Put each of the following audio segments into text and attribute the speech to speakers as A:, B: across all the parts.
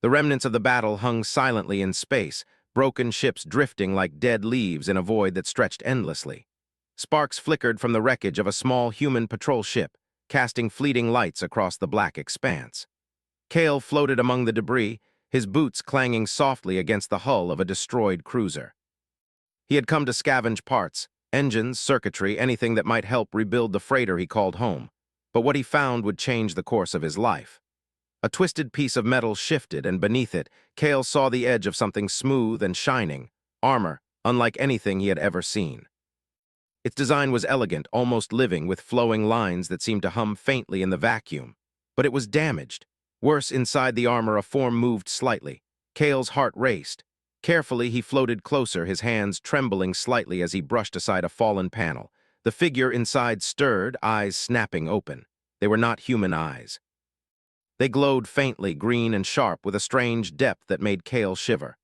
A: The remnants of the battle hung silently in space, broken ships drifting like dead leaves in a void that stretched endlessly. Sparks flickered from the wreckage of a small human patrol ship, casting fleeting lights across the black expanse. Kale floated among the debris, his boots clanging softly against the hull of a destroyed cruiser. He had come to scavenge parts, engines, circuitry, anything that might help rebuild the freighter he called home. But what he found would change the course of his life. A twisted piece of metal shifted, and beneath it, Kale saw the edge of something smooth and shining, armor, unlike anything he had ever seen. Its design was elegant, almost living, with flowing lines that seemed to hum faintly in the vacuum. But it was damaged. Worse, inside the armor a form moved slightly. Kale's heart raced. Carefully, he floated closer, his hands trembling slightly as he brushed aside a fallen panel. The figure inside stirred, eyes snapping open. They were not human eyes. They glowed faintly, green and sharp, with a strange depth that made Kale shiver.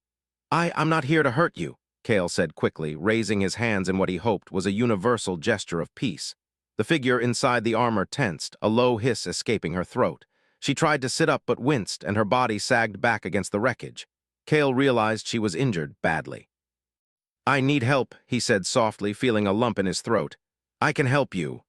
A: I'm not here to hurt you," Kale said quickly, raising his hands in what he hoped was a universal gesture of peace. The figure inside the armor tensed, a low hiss escaping her throat. She tried to sit up but winced, and her body sagged back against the wreckage. Kale realized she was injured badly. "I need help," he said softly, feeling a lump in his throat. "I can help you."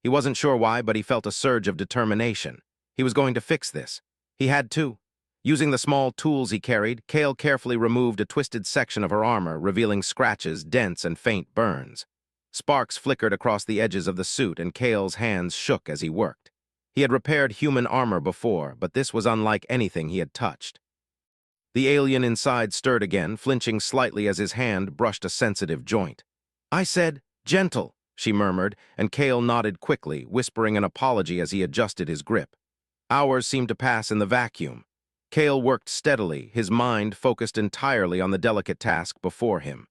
A: He wasn't sure why, but he felt a surge of determination. He was going to fix this. He had to. Using the small tools he carried, Kale carefully removed a twisted section of her armor, revealing scratches, dents, and faint burns. Sparks flickered across the edges of the suit, and Kale's hands shook as he worked. He had repaired human armor before, but this was unlike anything he had touched. The alien inside stirred again, flinching slightly as his hand brushed a sensitive joint. "I said, gentle," she murmured, and Kale nodded quickly, whispering an apology as he adjusted his grip. Hours seemed to pass in the vacuum. Kale worked steadily, his mind focused entirely on the delicate task before him.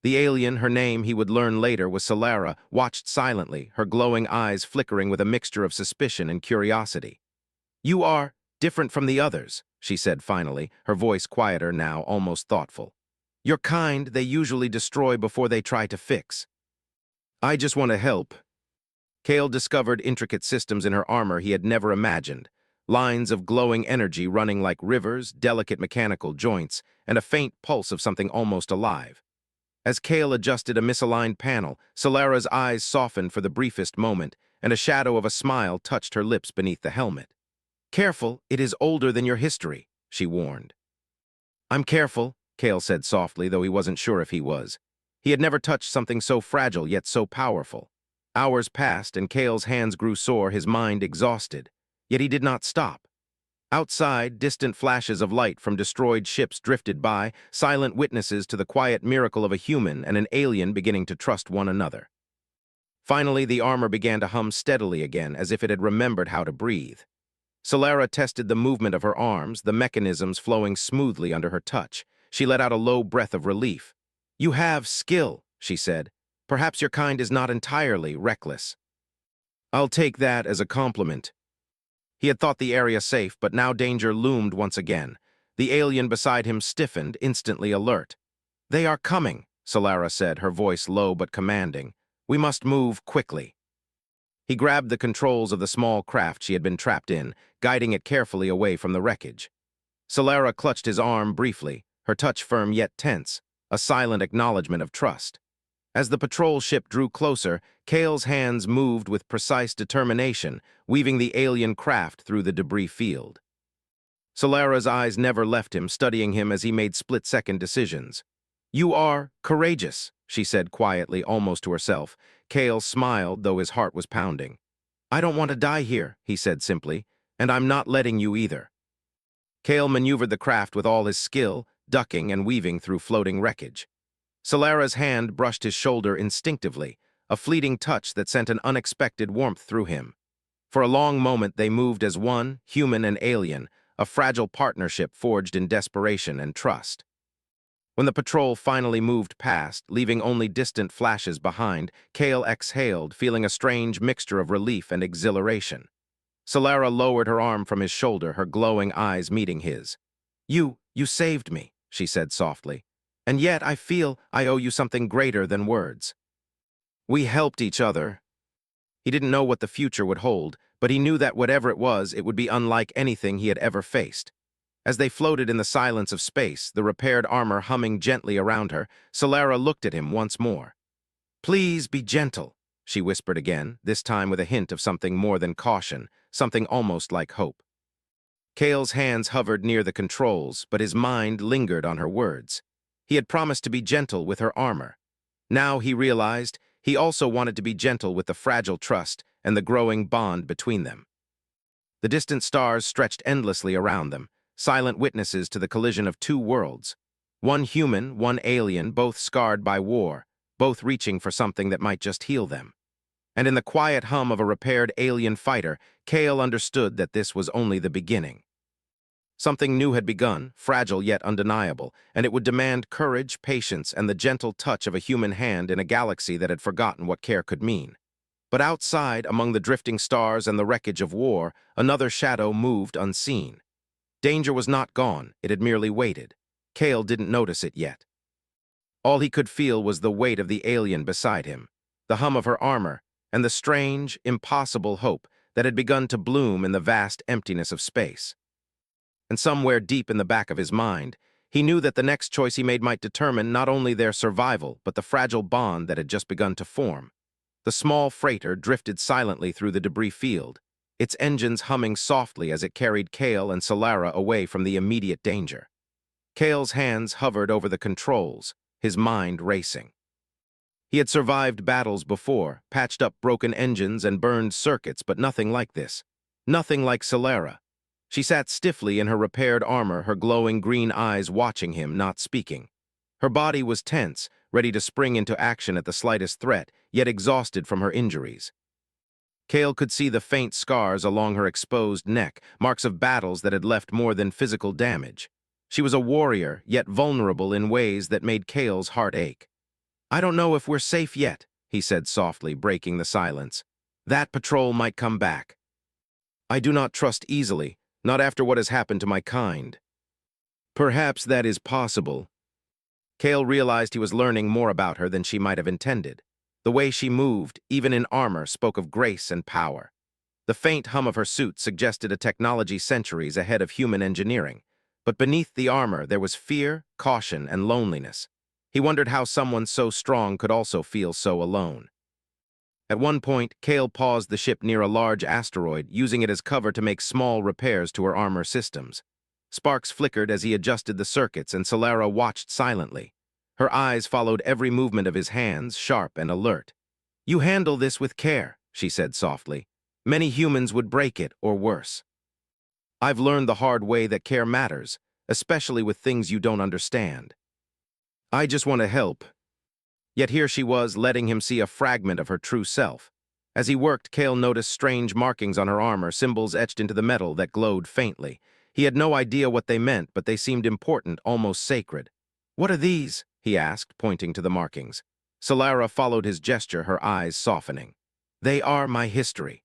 A: The alien, her name he would learn later was Solara, watched silently, her glowing eyes flickering with a mixture of suspicion and curiosity. "You are different from the others," she said finally, her voice quieter now, almost thoughtful. "Your kind they usually destroy before they try to fix. I just want to help." Kale discovered intricate systems in her armor he had never imagined. Lines of glowing energy running like rivers, delicate mechanical joints, and a faint pulse of something almost alive. As Kale adjusted a misaligned panel, Solara's eyes softened for the briefest moment, and a shadow of a smile touched her lips beneath the helmet. "Careful, it is older than your history," she warned. "I'm careful," Kale said softly, though he wasn't sure if he was. He had never touched something so fragile yet so powerful. Hours passed, and Kale's hands grew sore, his mind exhausted. Yet he did not stop. Outside, distant flashes of light from destroyed ships drifted by, silent witnesses to the quiet miracle of a human and an alien beginning to trust one another. Finally, the armor began to hum steadily again, as if it had remembered how to breathe. Solara tested the movement of her arms, the mechanisms flowing smoothly under her touch. She let out a low breath of relief. "You have skill," she said. "Perhaps your kind is not entirely reckless." "I'll take that as a compliment." He had thought the area safe, but now danger loomed once again. The alien beside him stiffened, instantly alert. "They are coming," Solara said, her voice low but commanding. "We must move quickly." He grabbed the controls of the small craft she had been trapped in, guiding it carefully away from the wreckage. Solara clutched his arm briefly, her touch firm yet tense, a silent acknowledgement of trust. As the patrol ship drew closer, Kale's hands moved with precise determination, weaving the alien craft through the debris field. Solara's eyes never left him, studying him as he made split-second decisions. "You are courageous," she said quietly, almost to herself. Kale smiled, though his heart was pounding. "I don't want to die here," he said simply, "and I'm not letting you either." Kale maneuvered the craft with all his skill, ducking and weaving through floating wreckage. Solara's hand brushed his shoulder instinctively, a fleeting touch that sent an unexpected warmth through him. For a long moment they moved as one, human and alien, a fragile partnership forged in desperation and trust. When the patrol finally moved past, leaving only distant flashes behind, Kale exhaled, feeling a strange mixture of relief and exhilaration. Solara lowered her arm from his shoulder, her glowing eyes meeting his. You saved me," she said softly. "And yet I feel I owe you something greater than words." "We helped each other." He didn't know what the future would hold, but he knew that whatever it was, it would be unlike anything he had ever faced. As they floated in the silence of space, the repaired armor humming gently around her, Solara looked at him once more. "Please be gentle," she whispered again, this time with a hint of something more than caution, something almost like hope. Kale's hands hovered near the controls, but his mind lingered on her words. He had promised to be gentle with her armor. Now he realized he also wanted to be gentle with the fragile trust and the growing bond between them. The distant stars stretched endlessly around them, silent witnesses to the collision of two worlds. One human, one alien, both scarred by war, both reaching for something that might just heal them. And in the quiet hum of a repaired alien fighter, Kale understood that this was only the beginning. Something new had begun, fragile yet undeniable, and it would demand courage, patience, and the gentle touch of a human hand in a galaxy that had forgotten what care could mean. But outside, among the drifting stars and the wreckage of war, another shadow moved unseen. Danger was not gone, it had merely waited. Kale didn't notice it yet. All he could feel was the weight of the alien beside him, the hum of her armor, and the strange, impossible hope that had begun to bloom in the vast emptiness of space. And somewhere deep in the back of his mind, he knew that the next choice he made might determine not only their survival, but the fragile bond that had just begun to form. The small freighter drifted silently through the debris field, its engines humming softly as it carried Kale and Solara away from the immediate danger. Kale's hands hovered over the controls, his mind racing. He had survived battles before, patched up broken engines and burned circuits, but nothing like this. Nothing like Solara. She sat stiffly in her repaired armor, her glowing green eyes watching him, not speaking. Her body was tense, ready to spring into action at the slightest threat, yet exhausted from her injuries. Kale could see the faint scars along her exposed neck, marks of battles that had left more than physical damage. She was a warrior, yet vulnerable in ways that made Kale's heart ache. "I don't know if we're safe yet," he said softly, breaking the silence. "That patrol might come back. I do not trust easily, not after what has happened to my kind." "Perhaps that is possible." Kale realized he was learning more about her than she might have intended. The way she moved, even in armor, spoke of grace and power. The faint hum of her suit suggested a technology centuries ahead of human engineering. But beneath the armor, there was fear, caution, and loneliness. He wondered how someone so strong could also feel so alone. At one point, Kale paused the ship near a large asteroid, using it as cover to make small repairs to her armor systems. Sparks flickered as he adjusted the circuits, and Solara watched silently. Her eyes followed every movement of his hands, sharp and alert. "You handle this with care," she said softly. "Many humans would break it, or worse. I've learned the hard way that care matters, especially with things you don't understand. I just want to help." Yet here she was, letting him see a fragment of her true self. As he worked, Kale noticed strange markings on her armor, symbols etched into the metal that glowed faintly. He had no idea what they meant, but they seemed important, almost sacred. "What are these?" he asked, pointing to the markings. Solara followed his gesture, her eyes softening. "They are my history.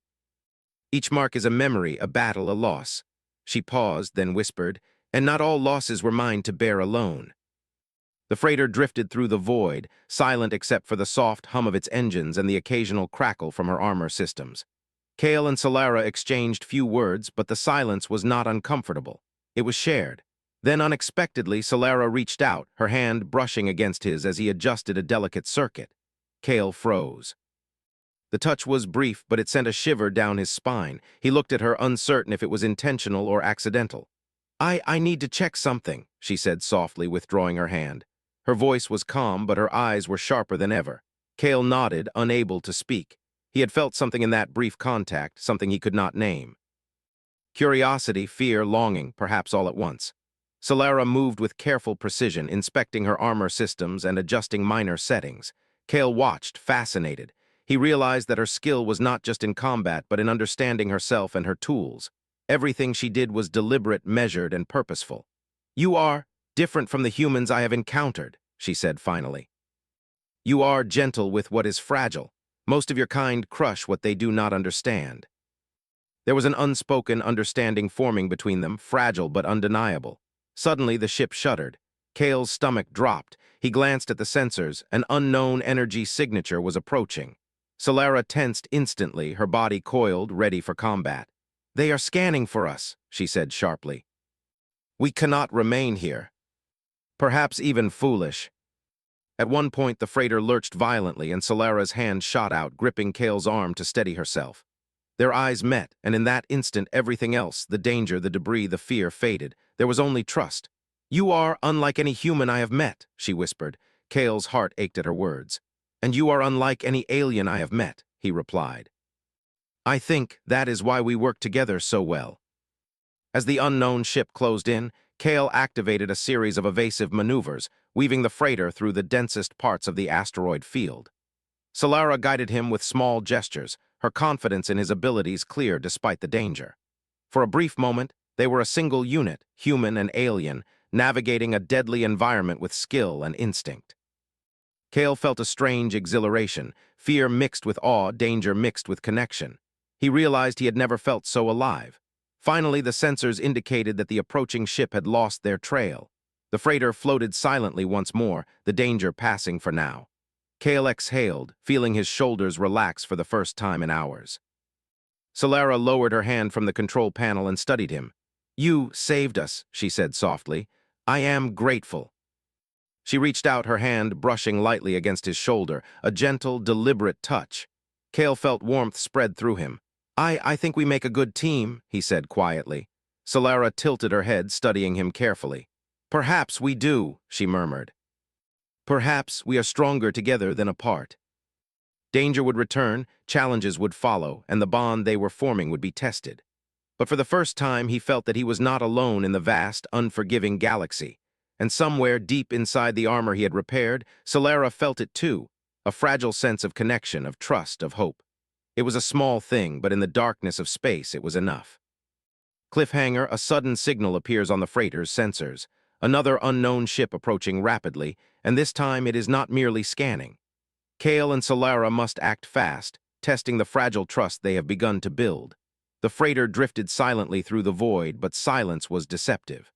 A: Each mark is a memory, a battle, a loss." She paused, then whispered, "And not all losses were mine to bear alone." The freighter drifted through the void, silent except for the soft hum of its engines and the occasional crackle from her armor systems. Kale and Solara exchanged few words, but the silence was not uncomfortable. It was shared. Then, unexpectedly, Solara reached out, her hand brushing against his as he adjusted a delicate circuit. Kale froze. The touch was brief, but it sent a shiver down his spine. He looked at her, uncertain if it was intentional or accidental. I need to check something," she said softly, withdrawing her hand. Her voice was calm, but her eyes were sharper than ever. Kale nodded, unable to speak. He had felt something in that brief contact, something he could not name. Curiosity, fear, longing, perhaps all at once. Solara moved with careful precision, inspecting her armor systems and adjusting minor settings. Kale watched, fascinated. He realized that her skill was not just in combat, but in understanding herself and her tools. Everything she did was deliberate, measured, and purposeful. "You are different from the humans I have encountered," she said finally. "You are gentle with what is fragile. Most of your kind crush what they do not understand." There was an unspoken understanding forming between them, fragile but undeniable. Suddenly, the ship shuddered. Kale's stomach dropped. He glanced at the sensors. An unknown energy signature was approaching. Solara tensed instantly, her body coiled, ready for combat. "They are scanning for us," she said sharply. We cannot remain here. Perhaps even foolish. At one point, the freighter lurched violently, and Solara's hand shot out, gripping Kale's arm to steady herself. Their eyes met, and in that instant, everything else, the danger, the debris, the fear, faded. There was only trust. "You are unlike any human I have met," she whispered. Kale's heart ached at her words. "And you are unlike any alien I have met," he replied. "I think that is why we work together so well." As the unknown ship closed in, Kale activated a series of evasive maneuvers, weaving the freighter through the densest parts of the asteroid field. Solara guided him with small gestures, her confidence in his abilities clear despite the danger. For a brief moment, they were a single unit, human and alien, navigating a deadly environment with skill and instinct. Kale felt a strange exhilaration, fear mixed with awe, danger mixed with connection. He realized he had never felt so alive. Finally, the sensors indicated that the approaching ship had lost their trail. The freighter floated silently once more, the danger passing for now. Kale exhaled, feeling his shoulders relax for the first time in hours. Solara lowered her hand from the control panel and studied him. "You saved us," she said softly. "I am grateful." She reached out her hand, brushing lightly against his shoulder, a gentle, deliberate touch. Kale felt warmth spread through him. I think we make a good team," he said quietly. Solara tilted her head, studying him carefully. "Perhaps we do," she murmured. "Perhaps we are stronger together than apart." Danger would return, challenges would follow, and the bond they were forming would be tested. But for the first time, he felt that he was not alone in the vast, unforgiving galaxy. And somewhere deep inside the armor he had repaired, Solara felt it too, a fragile sense of connection, of trust, of hope. It was a small thing, but in the darkness of space, it was enough. Cliffhanger, a sudden signal appears on the freighter's sensors. Another unknown ship approaching rapidly, and this time it is not merely scanning. Kale and Solara must act fast, testing the fragile trust they have begun to build. The freighter drifted silently through the void, but silence was deceptive.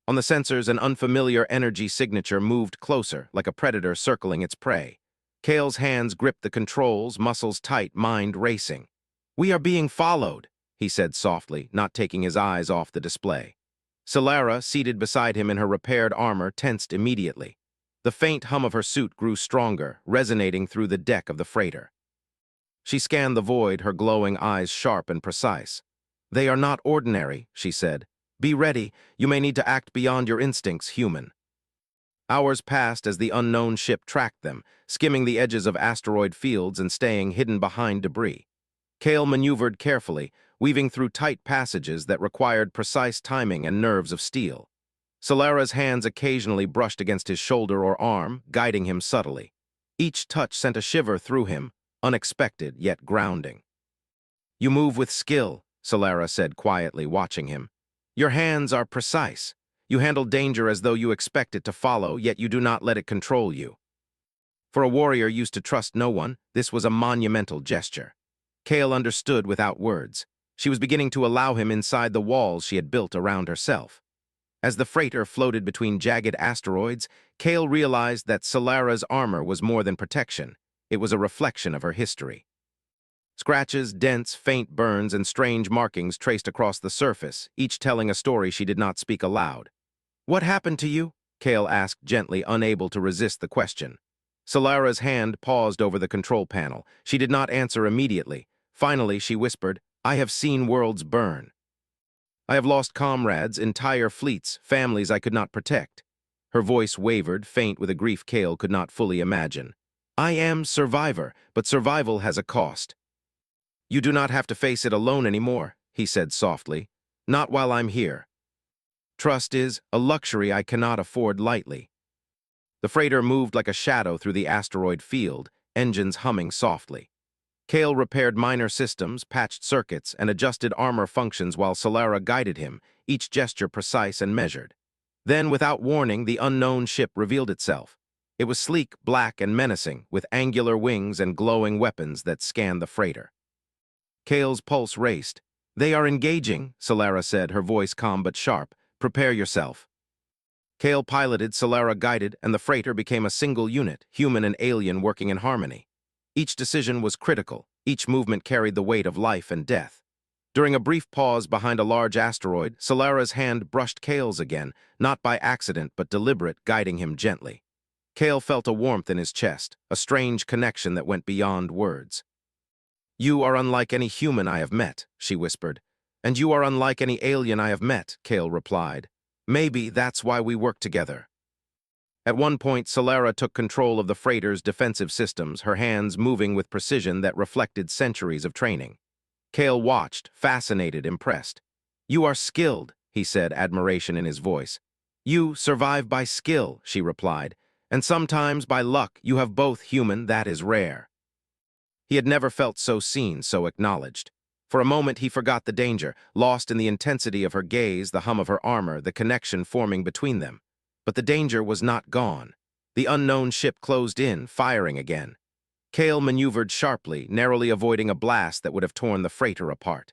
A: On the sensors, an unfamiliar energy signature moved closer, like a predator circling its prey. Kale's hands gripped the controls, muscles tight, mind racing. "We are being followed," he said softly, not taking his eyes off the display. Solara, seated beside him in her repaired armor, tensed immediately. The faint hum of her suit grew stronger, resonating through the deck of the freighter. She scanned the void, her glowing eyes sharp and precise. "They are not ordinary," she said. "Be ready. You may need to act beyond your instincts, human." Hours passed as the unknown ship tracked them, skimming the edges of asteroid fields and staying hidden behind debris. Kale maneuvered carefully, weaving through tight passages that required precise timing and nerves of steel. Solara's hands occasionally brushed against his shoulder or arm, guiding him subtly. Each touch sent a shiver through him, unexpected yet grounding. "You move with skill," Solara said quietly, watching him. "Your hands are precise. You handle danger as though you expect it to follow, yet you do not let it control you." For a warrior used to trust no one, this was a monumental gesture. Kale understood without words. She was beginning to allow him inside the walls she had built around herself. As the freighter floated between jagged asteroids, Kale realized that Solara's armor was more than protection. It was a reflection of her history. Scratches, dents, faint burns, and strange markings traced across the surface, each telling a story she did not speak aloud. "What happened to you?" Kale asked gently, unable to resist the question. Solara's hand paused over the control panel. She did not answer immediately. Finally, she whispered, "I have seen worlds burn. I have lost comrades, entire fleets, families I could not protect." Her voice wavered, faint with a grief Kale could not fully imagine. "I am survivor, but survival has a cost." "You do not have to face it alone anymore," he said softly. "Not while I'm here. Trust is a luxury I cannot afford lightly." The freighter moved like a shadow through the asteroid field, engines humming softly. Kale repaired minor systems, patched circuits, and adjusted armor functions while Solara guided him, each gesture precise and measured. Then, without warning, the unknown ship revealed itself. It was sleek, black, and menacing, with angular wings and glowing weapons that scanned the freighter. Kale's pulse raced. "They are engaging," Solara said, her voice calm but sharp. "Prepare yourself." Kale piloted, Solara guided, and the freighter became a single unit, human and alien working in harmony. Each decision was critical, each movement carried the weight of life and death. During a brief pause behind a large asteroid, Solara's hand brushed Kale's again, not by accident but deliberate, guiding him gently. Kale felt a warmth in his chest, a strange connection that went beyond words. "You are unlike any human I have met," she whispered. "And you are unlike any alien I have met," Kale replied. "Maybe that's why we work together." At one point, Solara took control of the freighter's defensive systems, her hands moving with precision that reflected centuries of training. Kale watched, fascinated, impressed. "You are skilled," he said, admiration in his voice. "You survive by skill," she replied. "And sometimes by luck. You have both, human, that is rare." He had never felt so seen, so acknowledged. For a moment he forgot the danger, lost in the intensity of her gaze, the hum of her armor, the connection forming between them. But the danger was not gone. The unknown ship closed in, firing again. Kale maneuvered sharply, narrowly avoiding a blast that would have torn the freighter apart.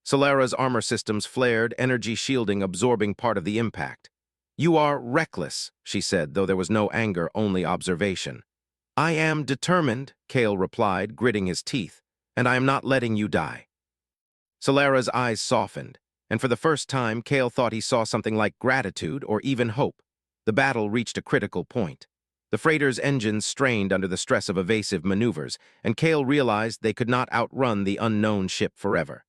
A: Solara's armor systems flared, energy shielding absorbing part of the impact. "You are reckless," she said, though there was no anger, only observation. "I am determined," Kale replied, gritting his teeth, "and I am not letting you die." Solara's eyes softened, and for the first time, Kale thought he saw something like gratitude or even hope. The battle reached a critical point. The freighter's engines strained under the stress of evasive maneuvers, and Kale realized they could not outrun the unknown ship forever.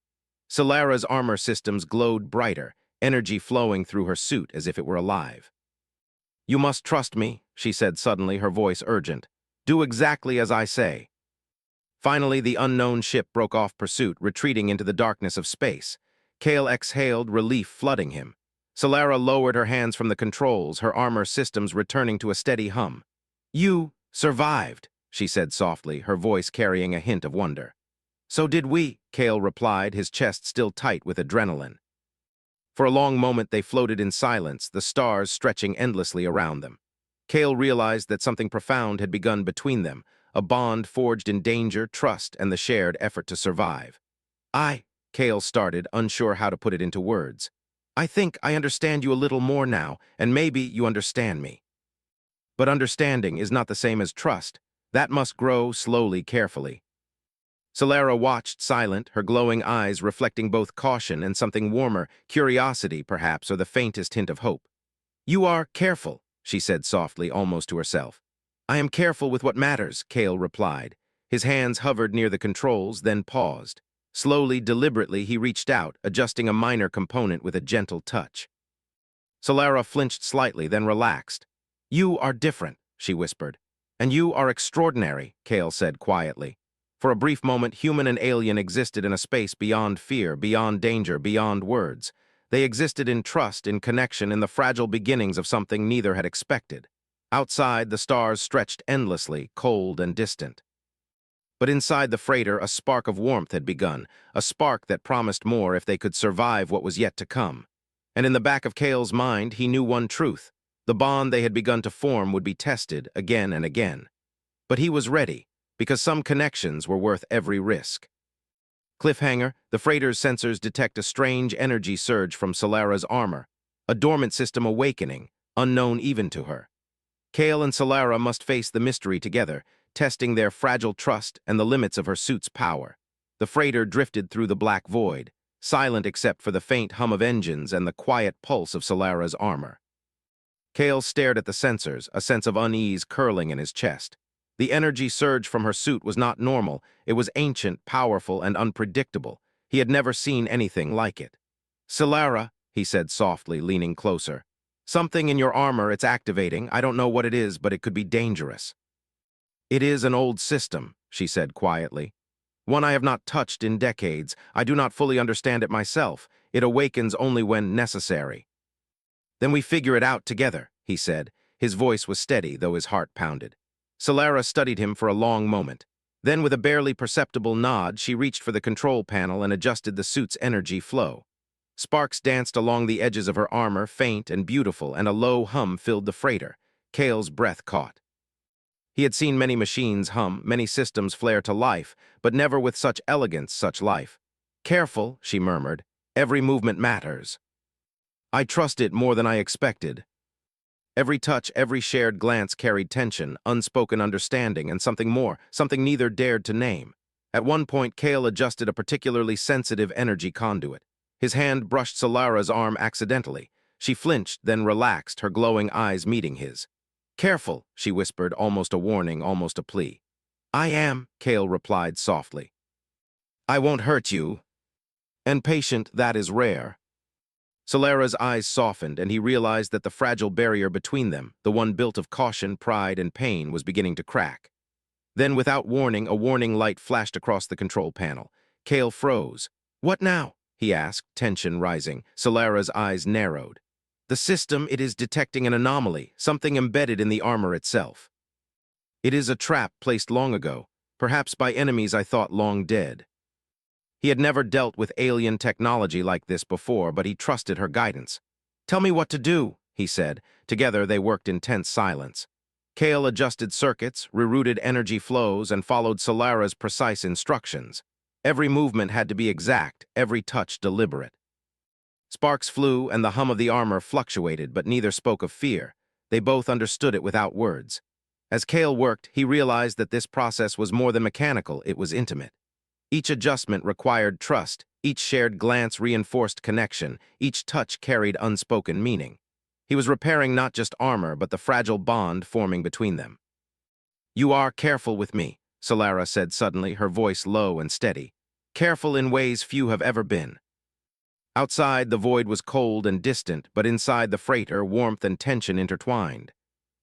A: Solara's armor systems glowed brighter, energy flowing through her suit as if it were alive. "You must trust me," she said suddenly, her voice urgent. "Do exactly as I say." Finally, the unknown ship broke off pursuit, retreating into the darkness of space. Kale exhaled, relief flooding him. Solara lowered her hands from the controls, her armor systems returning to a steady hum. "You survived," she said softly, her voice carrying a hint of wonder. "So did we," Kale replied, his chest still tight with adrenaline. For a long moment they floated in silence, the stars stretching endlessly around them. Kale realized that something profound had begun between them, a bond forged in danger, trust, and the shared effort to survive. Kale started, unsure how to put it into words. "I think I understand you a little more now, and maybe you understand me." But understanding is not the same as trust. That must grow slowly, carefully. Solara watched, silent, her glowing eyes reflecting both caution and something warmer, curiosity, perhaps, or the faintest hint of hope. "You are careful," she said softly, almost to herself. "I am careful with what matters," Kale replied. His hands hovered near the controls, then paused. Slowly, deliberately, he reached out, adjusting a minor component with a gentle touch. Solara flinched slightly, then relaxed. "You are different," she whispered. "And you are extraordinary," Kale said quietly. For a brief moment, human and alien existed in a space beyond fear, beyond danger, beyond words. They existed in trust, in connection, in the fragile beginnings of something neither had expected. Outside, the stars stretched endlessly, cold and distant. But inside the freighter, a spark of warmth had begun, a spark that promised more if they could survive what was yet to come. And in the back of Kale's mind, he knew one truth. The bond they had begun to form would be tested again and again. But he was ready, because some connections were worth every risk. Cliffhanger, the freighter's sensors detect a strange energy surge from Solara's armor, a dormant system awakening, unknown even to her. Kale and Solara must face the mystery together, testing their fragile trust and the limits of her suit's power. The freighter drifted through the black void, silent except for the faint hum of engines and the quiet pulse of Solara's armor. Kale stared at the sensors, a sense of unease curling in his chest. The energy surge from her suit was not normal. It was ancient, powerful, and unpredictable. He had never seen anything like it. "Solara," he said softly, leaning closer. "Something in your armor, it's activating. I don't know what it is, but it could be dangerous." "It is an old system," she said quietly. "One I have not touched in decades. I do not fully understand it myself. It awakens only when necessary." "Then we figure it out together," he said. His voice was steady, though his heart pounded. Solara studied him for a long moment. Then, with a barely perceptible nod, she reached for the control panel and adjusted the suit's energy flow. Sparks danced along the edges of her armor, faint and beautiful, and a low hum filled the freighter. Kale's breath caught. He had seen many machines hum, many systems flare to life, but never with such elegance, such life. "Careful," she murmured. "Every movement matters." "I trust it more than I expected." Every touch, every shared glance carried tension, unspoken understanding, and something more, something neither dared to name. At one point, Kale adjusted a particularly sensitive energy conduit. His hand brushed Solara's arm accidentally. She flinched, then relaxed, her glowing eyes meeting his. "Careful," she whispered, almost a warning, almost a plea. "I am," Kale replied softly. "I won't hurt you." "And patient, that is rare." Solara's eyes softened, and he realized that the fragile barrier between them, the one built of caution, pride, and pain, was beginning to crack. Then, without warning, a warning light flashed across the control panel. Kale froze. "What now?" he asked, tension rising. Solara's eyes narrowed. "The system, it is detecting an anomaly, something embedded in the armor itself. It is a trap placed long ago, perhaps by enemies I thought long dead." He had never dealt with alien technology like this before, but he trusted her guidance. "Tell me what to do," he said. Together they worked in tense silence. Kale adjusted circuits, rerouted energy flows, and followed Solara's precise instructions. Every movement had to be exact, every touch deliberate. Sparks flew, and the hum of the armor fluctuated, but neither spoke of fear. They both understood it without words. As Kale worked, he realized that this process was more than mechanical, it was intimate. Each adjustment required trust, each shared glance reinforced connection, each touch carried unspoken meaning. He was repairing not just armor, but the fragile bond forming between them. "You are careful with me," Solara said suddenly, her voice low and steady. "Careful in ways few have ever been." Outside, the void was cold and distant, but inside the freighter, warmth and tension intertwined.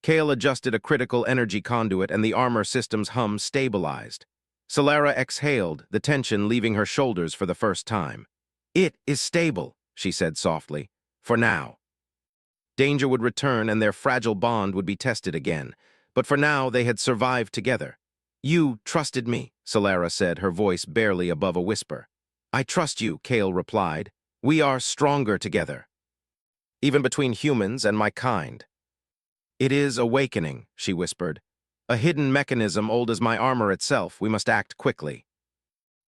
A: Kale adjusted a critical energy conduit, and the armor system's hum stabilized. Solara exhaled, the tension leaving her shoulders for the first time. "It is stable," she said softly. "For now." Danger would return, and their fragile bond would be tested again. But for now, they had survived together. "You trusted me," Solara said, her voice barely above a whisper. "I trust you," Kale replied. "We are stronger together. Even between humans and my kind." "It is awakening," she whispered. "A hidden mechanism old as my armor itself. We must act quickly."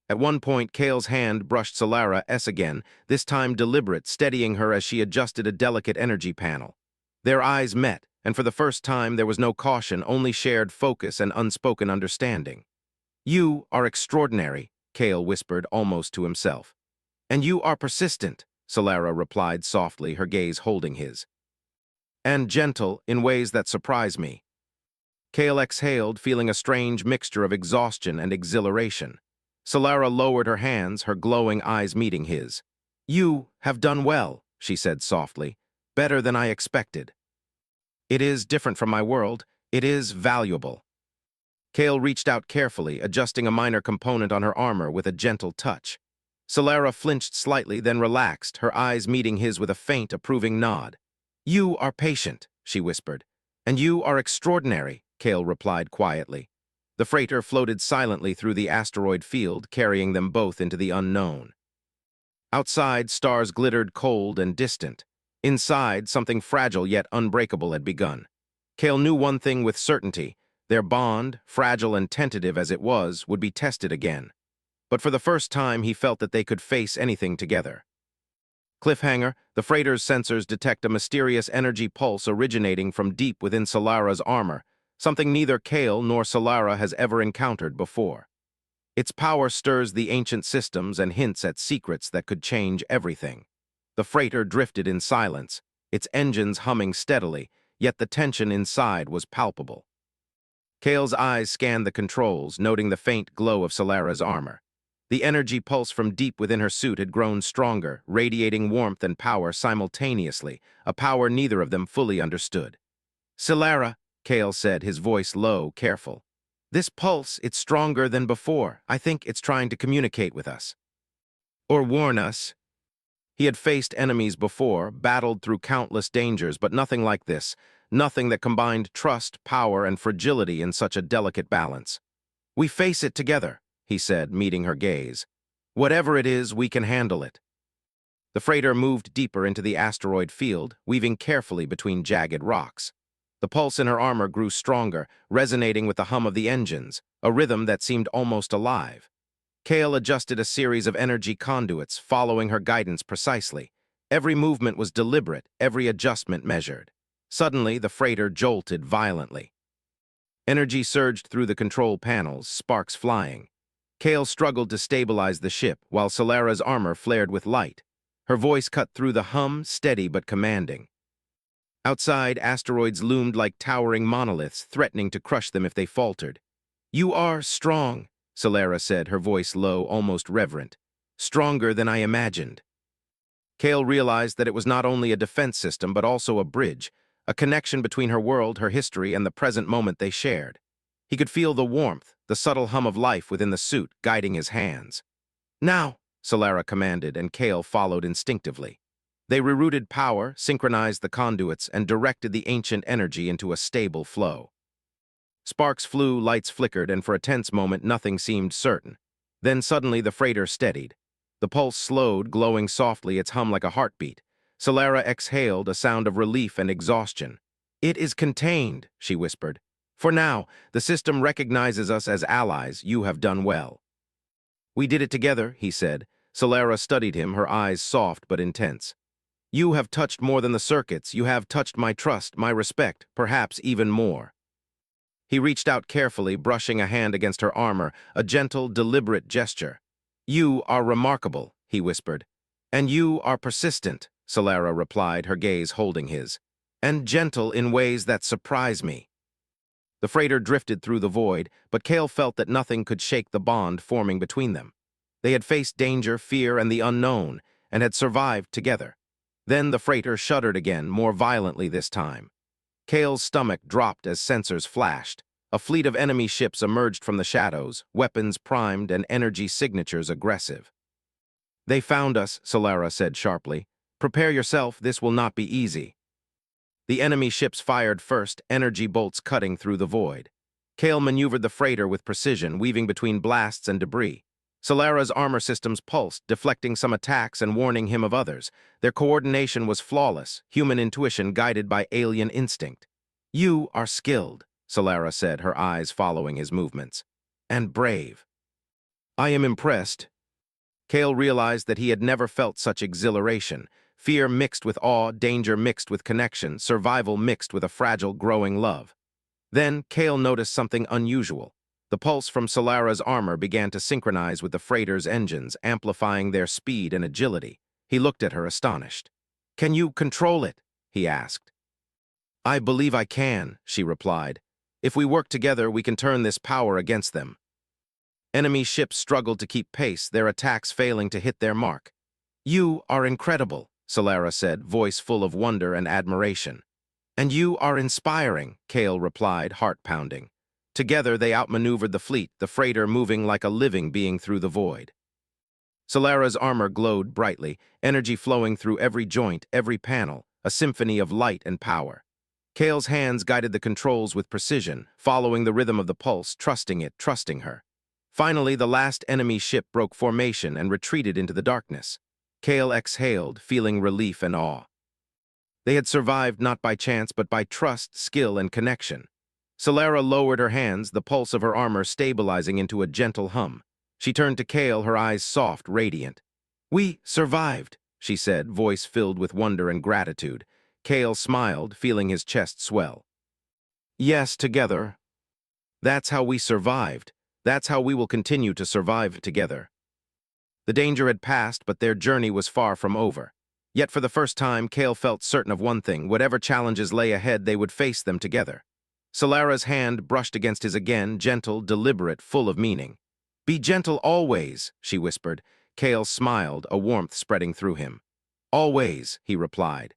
A: At one point, Kale's hand brushed Solara's again, this time deliberate, steadying her as she adjusted a delicate energy panel. Their eyes met, and for the first time there was no caution, only shared focus and unspoken understanding. "You are extraordinary," Kale whispered almost to himself. "And you are persistent," Solara replied softly, her gaze holding his. "And gentle in ways that surprise me." Kale exhaled, feeling a strange mixture of exhaustion and exhilaration. Solara lowered her hands, her glowing eyes meeting his. "You have done well," she said softly. "Better than I expected." "It is different from my world. It is valuable." Kale reached out carefully, adjusting a minor component on her armor with a gentle touch. Solara flinched slightly, then relaxed, her eyes meeting his with a faint, approving nod. "You are patient," she whispered. "And you are extraordinary," Kale replied quietly. The freighter floated silently through the asteroid field, carrying them both into the unknown. Outside, stars glittered cold and distant. Inside, something fragile yet unbreakable had begun. Kale knew one thing with certainty. Their bond, fragile and tentative as it was, would be tested again. But for the first time, he felt that they could face anything together. Cliffhanger, the freighter's sensors detect a mysterious energy pulse originating from deep within Solara's armor, something neither Kale nor Solara has ever encountered before. Its power stirs the ancient systems and hints at secrets that could change everything. The freighter drifted in silence, its engines humming steadily, yet the tension inside was palpable. Kale's eyes scanned the controls, noting the faint glow of Solara's armor. The energy pulse from deep within her suit had grown stronger, radiating warmth and power simultaneously, a power neither of them fully understood. "Solara," Kale said, his voice low, careful. "This pulse, it's stronger than before. I think it's trying to communicate with us. Or warn us." He had faced enemies before, battled through countless dangers, but nothing like this, nothing that combined trust, power, and fragility in such a delicate balance. "We face it together," he said, meeting her gaze. "Whatever it is, we can handle it." The freighter moved deeper into the asteroid field, weaving carefully between jagged rocks. The pulse in her armor grew stronger, resonating with the hum of the engines, a rhythm that seemed almost alive. Kale adjusted a series of energy conduits, following her guidance precisely. Every movement was deliberate, every adjustment measured. Suddenly, the freighter jolted violently. Energy surged through the control panels, sparks flying. Kale struggled to stabilize the ship, while Solara's armor flared with light. Her voice cut through the hum, steady but commanding. Outside, asteroids loomed like towering monoliths, threatening to crush them if they faltered. "You are strong," Solara said, her voice low, almost reverent. "Stronger than I imagined." Kale realized that it was not only a defense system, but also a bridge, a connection between her world, her history, and the present moment they shared. He could feel the warmth, the subtle hum of life within the suit, guiding his hands. "Now," Solara commanded, and Kale followed instinctively. They rerouted power, synchronized the conduits, and directed the ancient energy into a stable flow. Sparks flew, lights flickered, and for a tense moment nothing seemed certain. Then suddenly the freighter steadied. The pulse slowed, glowing softly, its hum like a heartbeat. Solara exhaled, a sound of relief and exhaustion. "It is contained," she whispered. "For now, the system recognizes us as allies. You have done well." "We did it together," he said. Solara studied him, her eyes soft but intense. "You have touched more than the circuits. You have touched my trust, my respect, perhaps even more." He reached out carefully, brushing a hand against her armor, a gentle, deliberate gesture. "You are remarkable," he whispered. "And you are persistent," Solara replied, her gaze holding his. "And gentle in ways that surprise me." The freighter drifted through the void, but Kale felt that nothing could shake the bond forming between them. They had faced danger, fear, and the unknown, and had survived together. Then the freighter shuddered again, more violently this time. Kale's stomach dropped as sensors flashed. A fleet of enemy ships emerged from the shadows, weapons primed and energy signatures aggressive. "They found us," Solara said sharply. "Prepare yourself, this will not be easy." The enemy ships fired first, energy bolts cutting through the void. Kale maneuvered the freighter with precision, weaving between blasts and debris. Solara's armor systems pulsed, deflecting some attacks and warning him of others. Their coordination was flawless, human intuition guided by alien instinct. "You are skilled," Solara said, her eyes following his movements. "And brave." "I am impressed." Kale realized that he had never felt such exhilaration. Fear mixed with awe, danger mixed with connection, survival mixed with a fragile, growing love. Then Kale noticed something unusual. The pulse from Solara's armor began to synchronize with the freighter's engines, amplifying their speed and agility. He looked at her, astonished. "Can you control it?" he asked. "I believe I can," she replied. "If we work together, we can turn this power against them." Enemy ships struggled to keep pace, their attacks failing to hit their mark. "You are incredible," Solara said, voice full of wonder and admiration. "And you are inspiring," Kale replied, heart-pounding. Together they outmaneuvered the fleet, the freighter moving like a living being through the void. Solara's armor glowed brightly, energy flowing through every joint, every panel, a symphony of light and power. Kale's hands guided the controls with precision, following the rhythm of the pulse, trusting it, trusting her. Finally, the last enemy ship broke formation and retreated into the darkness. Kale exhaled, feeling relief and awe. They had survived not by chance, but by trust, skill, and connection. Solara lowered her hands, the pulse of her armor stabilizing into a gentle hum. She turned to Kale, her eyes soft, radiant. "We survived," she said, voice filled with wonder and gratitude. Kale smiled, feeling his chest swell. "Yes, together. That's how we survived. That's how we will continue to survive together." The danger had passed, but their journey was far from over. Yet for the first time, Kale felt certain of one thing: whatever challenges lay ahead, they would face them together. Solara's hand brushed against his again, gentle, deliberate, full of meaning. "Be gentle always," she whispered. Kale smiled, a warmth spreading through him. "Always," he replied.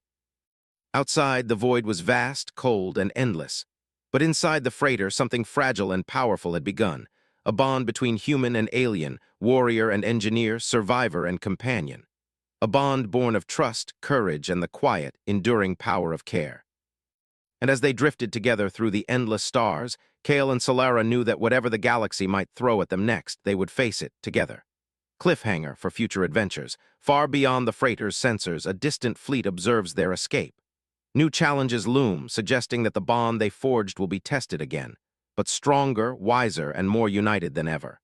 A: Outside, the void was vast, cold, and endless. But inside the freighter, something fragile and powerful had begun. A bond between human and alien, warrior and engineer, survivor and companion. A bond born of trust, courage, and the quiet, enduring power of care. And as they drifted together through the endless stars, Kale and Solara knew that whatever the galaxy might throw at them next, they would face it together. Cliffhanger for future adventures. Far beyond the freighter's sensors, a distant fleet observes their escape. New challenges loom, suggesting that the bond they forged will be tested again, but stronger, wiser, and more united than ever.